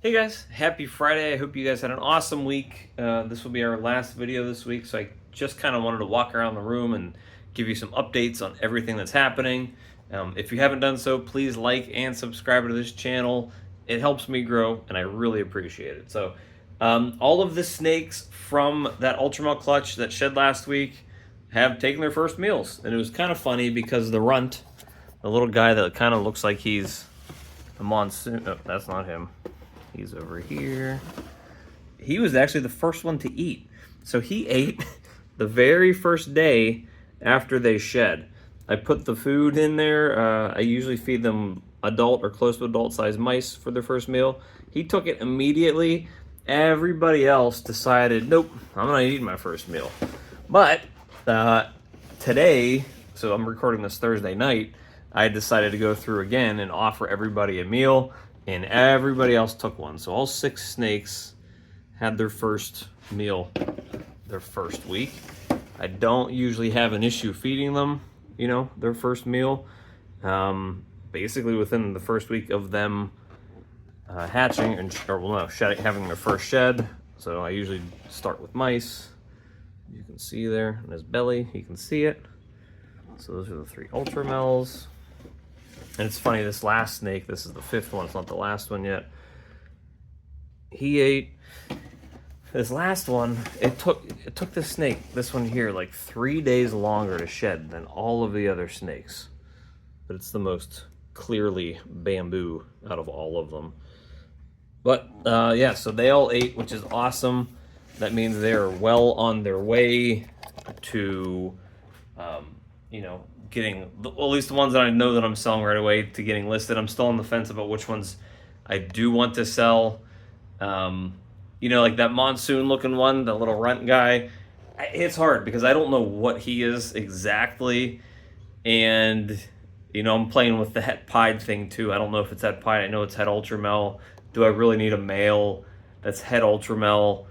Hey guys, happy Friday. I hope you guys had an awesome week. This will be our last video this week, so I just kind of wanted to walk around the room and give you some updates on everything that's happening. If you haven't done so, please like and subscribe to this channel. It helps me grow, and I really appreciate it. So, all of the snakes from that Ultramel clutch that shed last week have taken their first meals, and it was kind of funny because the runt, the little guy that kind of looks like he's a monsoon. Oh, that's not him. He's over here. He was actually the first one to eat. So he ate the very first day after they shed. I put the food in there. I usually feed them adult or close to adult sized mice for their first meal. He took it immediately. Everybody else decided, nope, I'm not eating my first meal. But today, so I'm recording this Thursday night, I decided to go through again and offer everybody a meal. And everybody else took one. So all 6 snakes had their first meal their first week. I don't usually have an issue feeding them, their first meal. Basically within the first week of them hatching, having their first shed. So I usually start with mice. You can see there in his belly, you can see it. So those are the 3 Ultramels. And it's funny, this last snake, this is the 5th one, it's not the last one yet. He ate this last one. It took this snake, this one here, like 3 days longer to shed than all of the other snakes. But it's the most clearly bamboo out of all of them. But yeah, so they all ate, which is awesome. That means they're well on their way to, getting, well, at least the ones that I know that I'm selling right away, to getting listed. I'm still on the fence about which ones I do want to sell. Like that monsoon looking one, the little runt guy. It's hard because I don't know what he is exactly. And, I'm playing with the het pied thing too. I don't know if it's het pied. I know it's het Ultramel. Do I really need a male that's het Ultramel?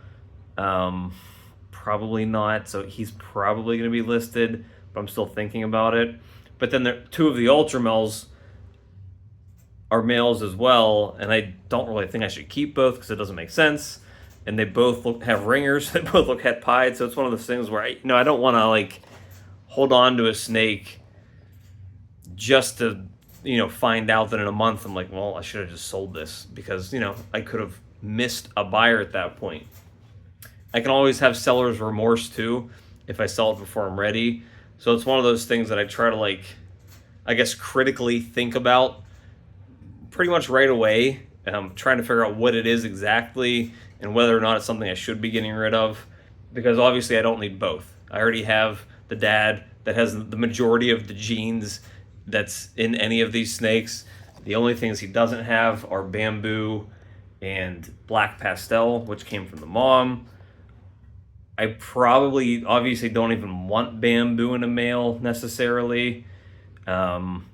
Probably not. So he's probably going to be listed, but I'm still thinking about it. But then 2 of the Ultramels are males as well, and I don't really think I should keep both because it doesn't make sense. And they both have ringers. They both look het pied, so it's one of those things where I don't want to hold on to a snake just to find out that in a month I'm like, well, I should have just sold this because I could have missed a buyer at that point. I can always have seller's remorse too if I sell it before I'm ready. So it's one of those things that I try to critically think about pretty much right away. I'm trying to figure out what it is exactly and whether or not it's something I should be getting rid of, because obviously I don't need both. I already have the dad that has the majority of the genes that's in any of these snakes. The only things he doesn't have are bamboo and black pastel, which came from the mom. I probably obviously don't even want bamboo in a male necessarily. And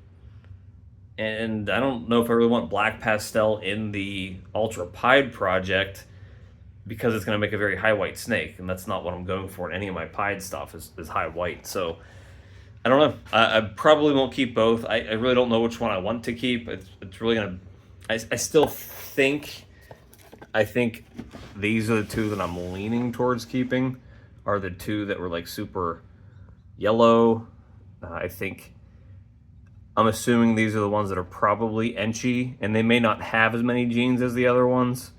I don't know if I really want black pastel in the Ultra Pied project because it's going to make a very high white snake, and that's not what I'm going for in any of my pied stuff is high white. So I don't know. I probably won't keep both. I really don't know which one I want to keep. It's really going to... I still think... I think these are the 2 that I'm leaning towards keeping, are the 2 that were super yellow. I'm assuming these are the ones that are probably Enchi, and they may not have as many genes as the other ones,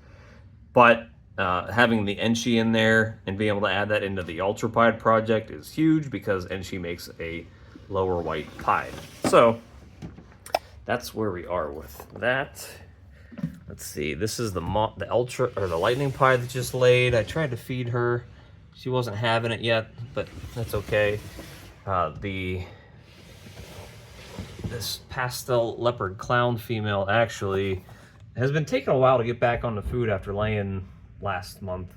but having the Enchi in there and being able to add that into the Ultra Pied project is huge because Enchi makes a lower white pied. So that's where we are with that. Let's see. This is the lightning pied that just laid. I tried to feed her. She wasn't having it yet, but that's okay. This pastel leopard clown female actually has been taking a while to get back on the food after laying last month,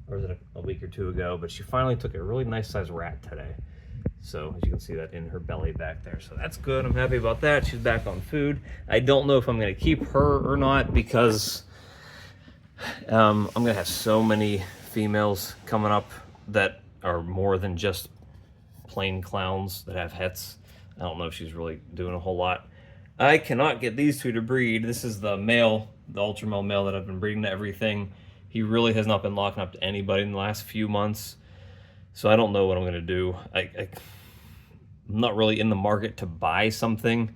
or was it a week or 2 ago? But she finally took a really nice sized rat today. So as you can see that in her belly back there. So that's good. I'm happy about that. She's back on food. I don't know if I'm going to keep her or not because I'm going to have so many females coming up that are more than just plain clowns that have hets. I don't know if she's really doing a whole lot. I cannot get these 2 to breed. This is the male the Ultramel male that I've been breeding to everything. He really has not been locking up to anybody in the last few months. So I don't know what I'm going to do. I'm not really in the market to buy something,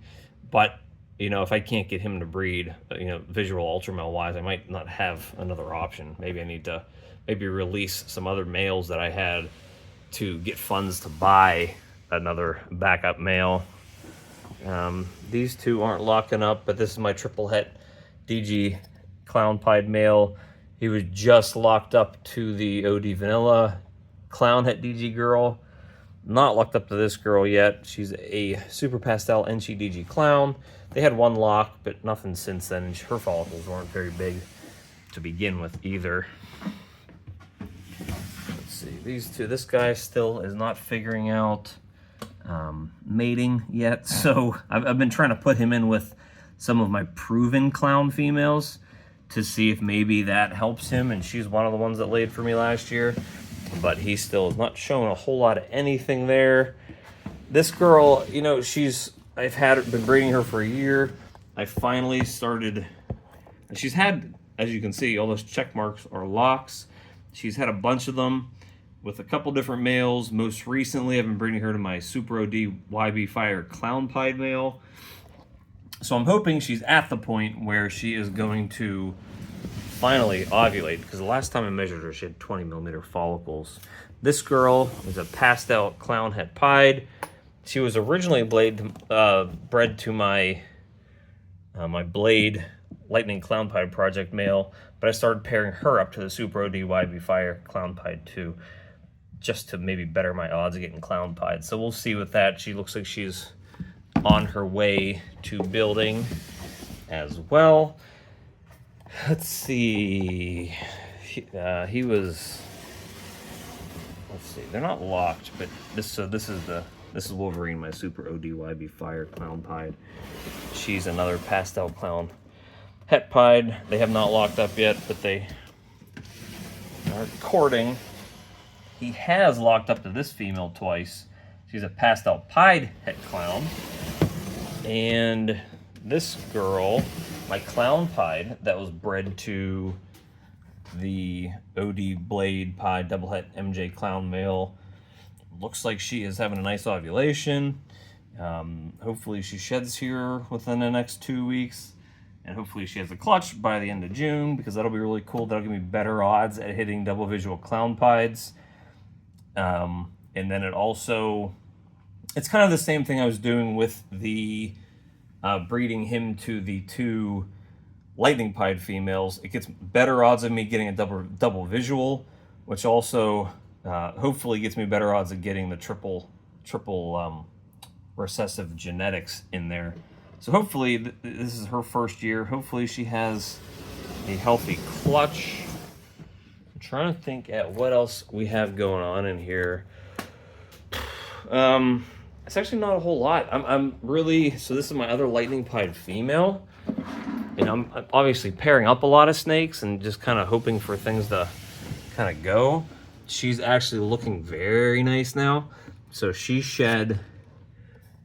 but if I can't get him to breed, visual Ultramel wise, I might not have another option. Maybe I need to release some other males that I had to get funds to buy another backup male. These two aren't locking up, but this is my triple het DG clown pied male. He was just locked up to the OD Vanilla clown het DG girl. Not locked up to this girl yet. She's a super pastel NC DG clown. They had one lock, but nothing since then. Her follicles weren't very big to begin with either. Let's see, these two. This guy still is not figuring out mating yet, so I've been trying to put him in with some of my proven clown females to see if maybe that helps him, and she's one of the ones that laid for me last year, but he still is not showing a whole lot of anything there. This girl, I've been breeding her for a year. I finally started, and she's had, as you can see, all those check marks are locks. She's had a bunch of them with a couple different males. Most recently, I've been breeding her to my Super OD YB Fire Clown Pied male. So I'm hoping she's at the point where she is going to finally ovulate, because the last time I measured her, she had 20 millimeter follicles. This girl is a pastel clown het pied. She was originally bred to my my Blade Lightning Clown Pied Project male, but I started pairing her up to the Super OD YB Fire Clown Pied 2, just to maybe better my odds of getting clown pied. So we'll see with that. She looks like she's on her way to building as well. Let's see. He was. Let's see. They're not locked, but this is Wolverine, my Super OD YB Fire Clown Pied. She's another pastel clown het pied. They have not locked up yet, but they are courting. He has locked up to this female twice. She's a pastel pied het clown. And this girl, my clown pied, that was bred to the OD Blade Pied double het MJ clown male, looks like she is having a nice ovulation. Hopefully she sheds here within the next 2 weeks. And hopefully she has a clutch by the end of June, because that'll be really cool. That'll give me better odds at hitting double visual clown pieds. And then it's kind of the same thing I was doing with the breeding him to the two lightning pied females. It gets better odds of me getting a double visual, which also hopefully gets me better odds of getting the triple recessive genetics in there. So hopefully this is her first year. Hopefully she has a healthy clutch. I'm trying to think at what else we have going on in here. It's actually not a whole lot. I'm really, so this is my other lightning pied female, and I'm obviously pairing up a lot of snakes and just kind of hoping for things to kind of go. She's actually looking very nice now. So she shed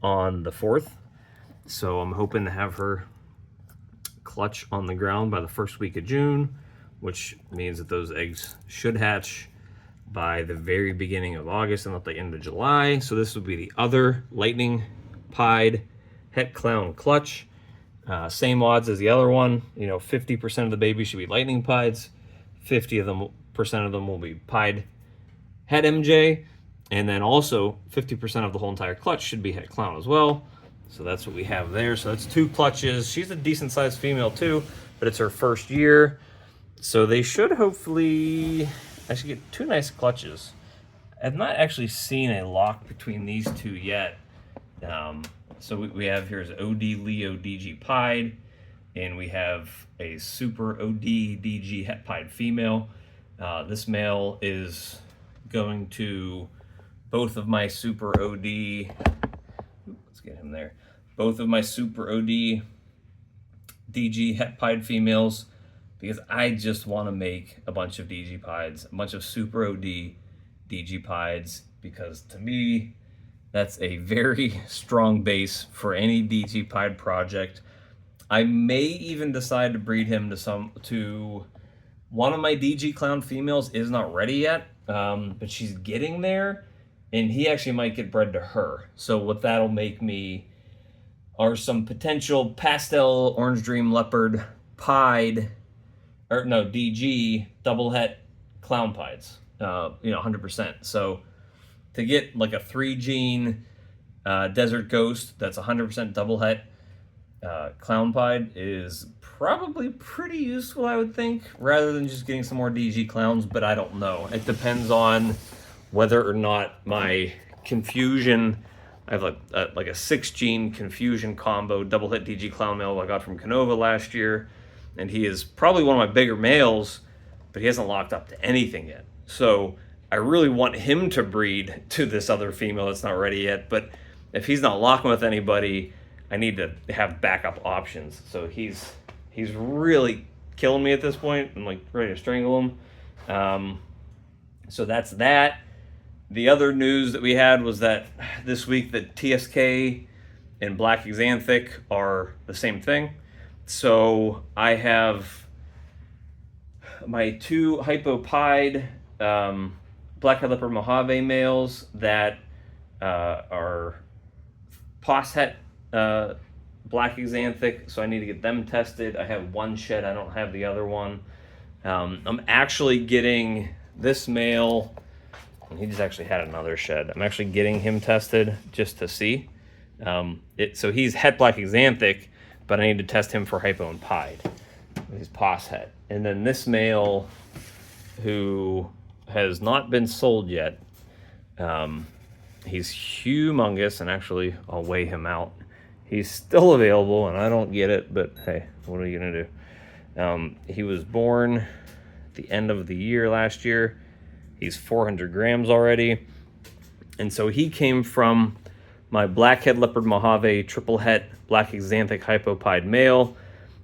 on the 4th. So I'm hoping to have her clutch on the ground by the first week of June, which means that those eggs should hatch by the very beginning of August and not the end of July. So this would be the other lightning pied het clown clutch. Same odds as the other one. 50% of the babies should be lightning pieds. 50% of them will be pied het MJ. And then also 50% of the whole entire clutch should be het clown as well. So that's what we have there. So that's 2 clutches. She's a decent sized female too, but it's her first year. So they should hopefully actually get 2 nice clutches. I've not actually seen a lock between these 2 yet. So we have here is OD Leo DG pied, and we have a Super OD DG het pied female. This male is going to both of my Super OD, let's get him there, both of my Super OD DG het pied females, because I just want to make a bunch of DG pieds, a bunch of Super OD DG pieds, because to me, that's a very strong base for any DG pied project. I may even decide to breed him to one of my DG clown females is not ready yet, but she's getting there, and he actually might get bred to her. So what that'll make me are some potential pastel orange dream leopard pied, or no, DG double het clown pieds, 100%. So to get like a 3 gene desert ghost that's 100% double het clown pied is probably pretty useful, I would think, rather than just getting some more DG clowns, but I don't know. It depends on whether or not my confusion, I have like a 6 gene confusion combo double hit DG clown male I got from Canova last year, and he is probably one of my bigger males, but he hasn't locked up to anything yet. So I really want him to breed to this other female that's not ready yet, but if he's not locking with anybody, I need to have backup options. So he's really killing me at this point. I'm like ready to strangle him. So that's that. The other news that we had was that this week that TSK and black axanthic are the same thing. So I have my 2 hypopied black-head leopard Mojave males that are poshet black axanthic, so I need to get them tested. I have 1 shed, I don't have the other one. I'm actually getting this male, and he just actually had another shed. I'm actually getting him tested just to see. So he's het black axanthic, but I need to test him for hypo and pied. He's pos het. And then this male, who has not been sold yet, he's humongous, and actually I'll weigh him out. He's still available, and I don't get it, but hey, what are you gonna do? He was born at the end of the year last year. He's 400 grams already, and so he came from my black-head leopard Mojave triple het black axanthic hypopied male,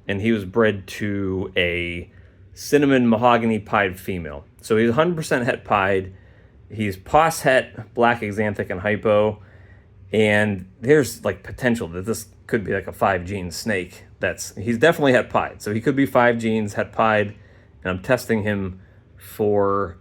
and he was bred to a cinnamon mahogany pied female. So he's 100% het pied. He's pos het black axanthic and hypo, and there's like potential that this could be like a 5-gene snake. He's definitely het pied, so he could be 5 genes het pied, and I'm testing him for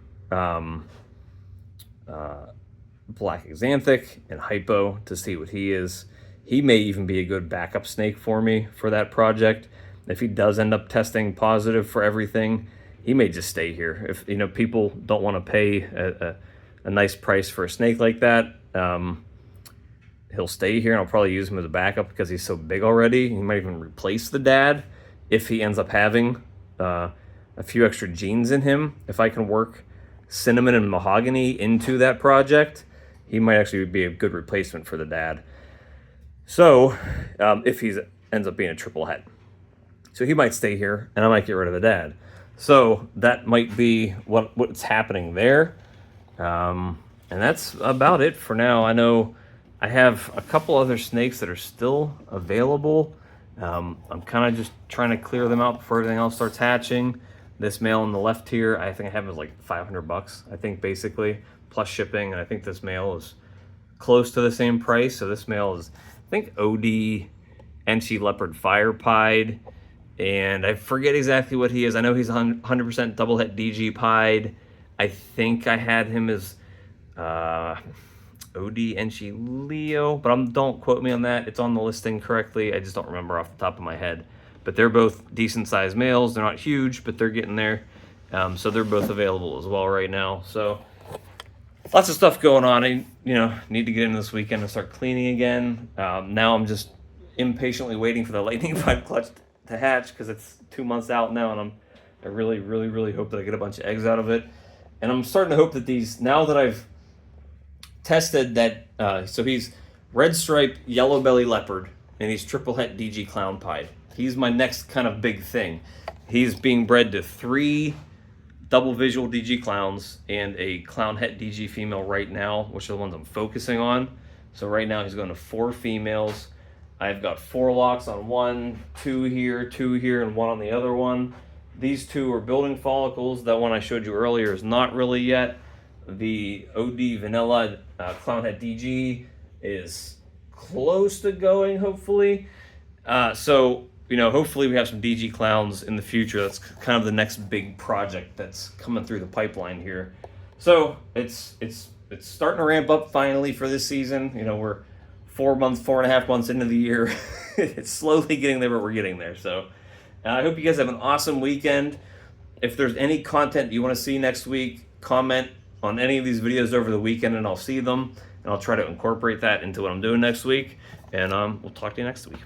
black axanthic and hypo to see what he is. He may even be a good backup snake for me for that project. If he does end up testing positive for everything, he may just stay here. If people don't want to pay a nice price for a snake like that, he'll stay here, and I'll probably use him as a backup because he's so big already. He might even replace the dad if he ends up having a few extra genes in him. If I can work cinnamon and mahogany into that project, he might actually be a good replacement for the dad. So if he ends up being a triple het, so he might stay here, and I might get rid of the dad. So that might be what's happening there. And that's about it for now. I know I have a couple other snakes that are still available. I'm kind of just trying to clear them out before everything else starts hatching. This male on the left here, I think I have is like $500, I think, basically, plus shipping. And I think this male is close to the same price. So this male is, I think, OD Enchi Leopard Fire Pied. And I forget exactly what he is. I know he's 100% double het DG pied. I think I had him as OD Enchi Leo, but don't quote me on that. It's on the listing correctly. I just don't remember off the top of my head. But they're both decent sized males. They're not huge, but they're getting there. So they're both available as well right now. So lots of stuff going on. I need to get in this weekend and start cleaning again. Now I'm just impatiently waiting for the Lightning 5 clutch to hatch because it's 2 months out now, and I really, really, really hope that I get a bunch of eggs out of it. And I'm starting to hope that now that I've tested that, so he's red stripe yellow belly leopard, and he's triple het DG clown pied. He's my next kind of big thing. He's being bred to 3 double visual DG clowns and a clown het DG female right now, which are the ones I'm focusing on. So right now he's going to 4 females. I've got 4 locks on one, 2 here, 2 here, and 1 on the other one. These 2 are building follicles. That one I showed you earlier is not really yet. The OD Vanilla Clown Het DG is close to going, hopefully. So hopefully we have some DG clowns in the future. That's kind of the next big project that's coming through the pipeline here. So it's starting to ramp up finally for this season. We're 4.5 months into the year. It's slowly getting there, but we're getting there. So I hope you guys have an awesome weekend. If there's any content you want to see next week, comment on any of these videos over the weekend and I'll see them. And I'll try to incorporate that into what I'm doing next week. And we'll talk to you next week.